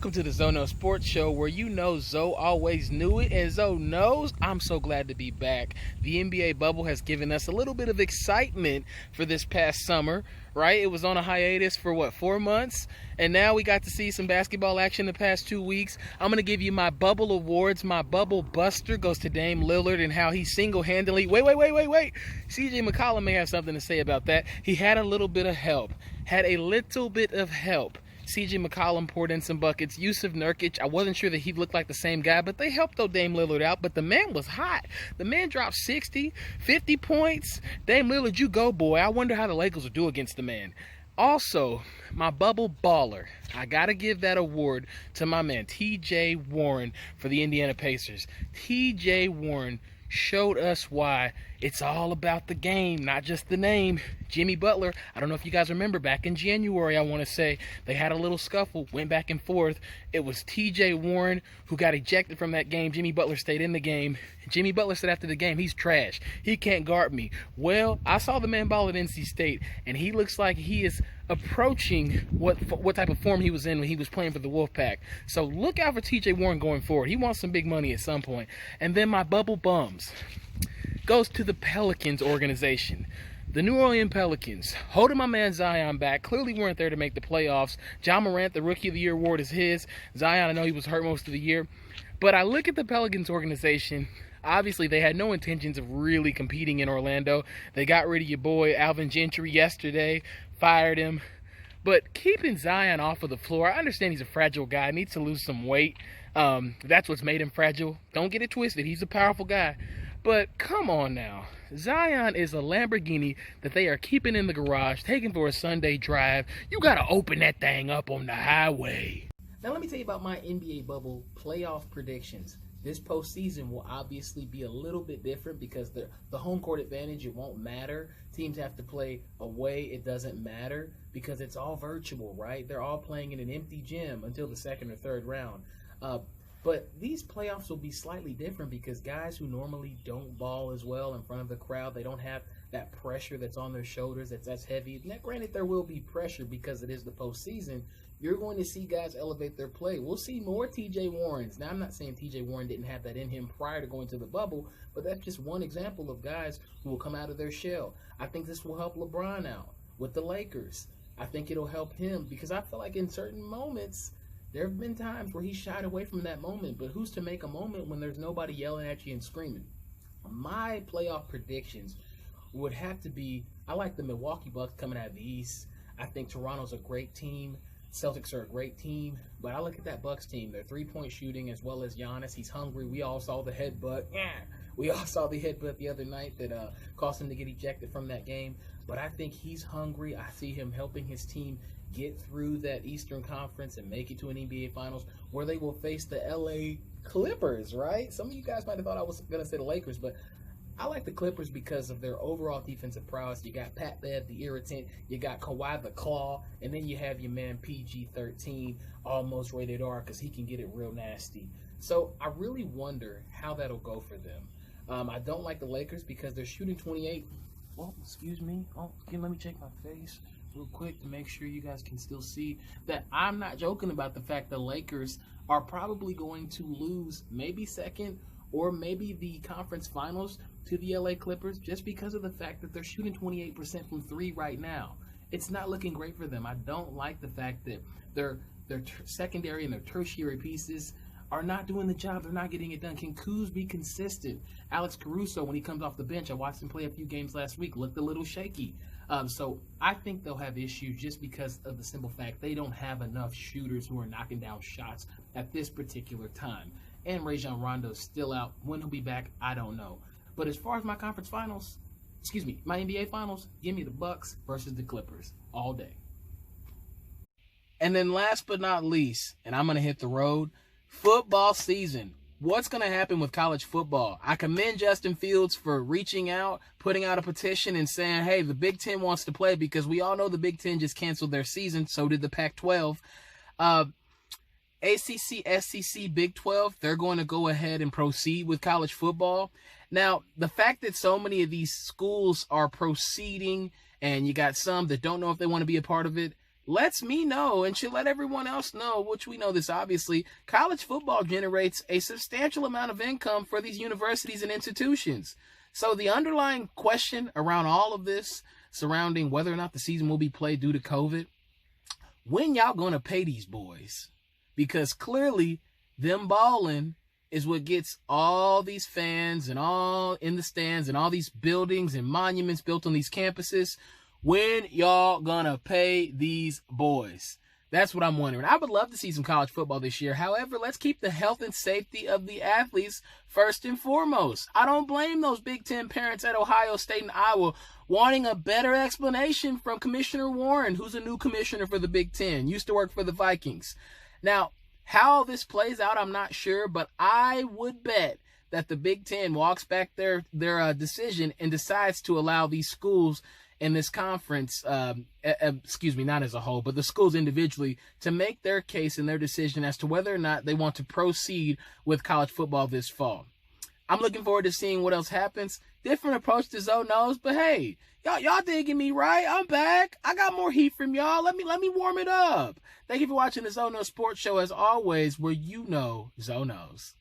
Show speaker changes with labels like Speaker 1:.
Speaker 1: Welcome to the Zono Sports Show, where you know Zoe always knew it, and Zoe knows. I'm so glad to be back. The NBA bubble has given us a little bit of excitement for this past summer, right? It was on a hiatus for 4 months? And now we got to see some basketball action the past 2 weeks. I'm going to give you my bubble awards. My bubble buster goes to Dame Lillard and how he single-handedly... Wait. CJ McCollum may have something to say about that. He had a little bit of help. CJ McCollum poured in some buckets. Yusuf Nurkic, I wasn't sure that he looked like the same guy, but they helped throw Dame Lillard out. But the man was hot. The man dropped 60, 50 points. Dame Lillard, you go, boy. I wonder how the Lakers will do against the man. Also, my bubble baller. I got to give that award to my man, T.J. Warren, for the Indiana Pacers. T.J. Warren showed us why it's all about the game, not just the name. Jimmy Butler, I don't know if you guys remember, back in January, I want to say, they had a little scuffle, went back and forth. It was T.J. Warren who got ejected from that game. Jimmy Butler stayed in the game. Jimmy Butler said after the game, he's trash. He can't guard me. Well, I saw the man ball at NC State, and he looks like he is approaching what type of form he was in when he was playing for the Wolfpack. So look out for T.J. Warren going forward. He wants some big money at some point. And then my bubble bums goes to the Pelicans organization. The New Orleans Pelicans, holding my man Zion back, clearly weren't there to make the playoffs. Ja Morant, the Rookie of the Year award is his. Zion, I know he was hurt most of the year. But I look at the Pelicans organization. Obviously, they had no intentions of really competing in Orlando. They got rid of your boy Alvin Gentry yesterday, fired him. But keeping Zion off of the floor, I understand he's a fragile guy, needs to lose some weight. That's what's made him fragile. Don't get it twisted. He's a powerful guy. But come on now. Zion is a Lamborghini that they are keeping in the garage, taking for a Sunday drive. You got to open that thing up on the highway. Now let me tell you about my NBA bubble playoff predictions. This postseason will obviously be a little bit different because the home court advantage, it won't matter. Teams have to play away. It doesn't matter because it's all virtual, right? They're all playing in an empty gym until the second or third round. But these playoffs will be slightly different because guys who normally don't ball as well in front of the crowd, they don't have that pressure that's on their shoulders that's heavy. Now, granted, there will be pressure because it is the postseason. You're going to see guys elevate their play. We'll see more T.J. Warrens. Now, I'm not saying T.J. Warren didn't have that in him prior to going to the bubble, but that's just one example of guys who will come out of their shell. I think this will help LeBron out with the Lakers. I think it'll help him because I feel like in certain moments, there have been times where he shied away from that moment, but who's to make a moment when there's nobody yelling at you and screaming? My playoff predictions would have to be, I like the Milwaukee Bucks coming out of the East. I think Toronto's a great team. Celtics are a great team, but I look at that Bucks team. Their three-point shooting as well as Giannis. He's hungry. We all saw the headbutt. We all saw the headbutt the other night that caused him to get ejected from that game. But I think he's hungry. I see him helping his team get through that Eastern Conference and make it to an NBA Finals where they will face the LA Clippers, right? Some of you guys might have thought I was going to say the Lakers, but I like the Clippers because of their overall defensive prowess. You got Pat Bev, the irritant. You got Kawhi, the claw. And then you have your man PG-13, almost rated R, because he can get it real nasty. So I really wonder how that'll go for them. I don't like the Lakers because they're shooting 28. Well, excuse me. Let me check my face real quick to make sure you guys can still see that I'm not joking about the fact the Lakers are probably going to lose maybe second or maybe the conference finals to the LA Clippers just because of the fact that they're shooting 28% from three right now. It's not looking great for them. I don't like the fact that their secondary and their tertiary pieces are not doing the job. They're not getting it done. Can Kuz be consistent? Alex Caruso, when he comes off the bench, I watched him play a few games last week, looked a little shaky. So I think they'll have issues just because of the simple fact they don't have enough shooters who are knocking down shots at this particular time. And Rajon Rondo's still out. When he'll be back, I don't know. But as far as my my NBA Finals, give me the Bucks versus the Clippers all day. And then last but not least, and I'm going to hit the road, football season. What's going to happen with college football? I commend Justin Fields for reaching out, putting out a petition and saying, hey, the Big Ten wants to play because we all know the Big Ten just canceled their season. So did the Pac-12. ACC, SEC, Big 12, they're going to go ahead and proceed with college football. Now, the fact that so many of these schools are proceeding and you got some that don't know if they want to be a part of it, lets me know and should let everyone else know, which we know this obviously, college football generates a substantial amount of income for these universities and institutions. So the underlying question around all of this, surrounding whether or not the season will be played due to COVID, when y'all gonna pay these boys? Because clearly them balling is what gets all these fans and all in the stands and all these buildings and monuments built on these campuses. When y'all gonna pay these boys? That's what I'm wondering. I would love to see some college football this year. However, let's keep the health and safety of the athletes first and foremost. I don't blame those Big Ten parents at Ohio State and Iowa wanting a better explanation from Commissioner Warren, who's a new commissioner for the Big Ten, used to work for the Vikings. Now, how this plays out, I'm not sure, but I would bet that the Big Ten walks back their decision and decides to allow these schools in this conference, not as a whole, but the schools individually, to make their case and their decision as to whether or not they want to proceed with college football this fall. I'm looking forward to seeing what else happens. Different approach to Zoe knows, but hey, y'all digging me, right? I'm back. I got more heat from y'all. Let me warm it up. Thank you for watching the Zoe Knows Sports Show, as always, where you know Zoe knows.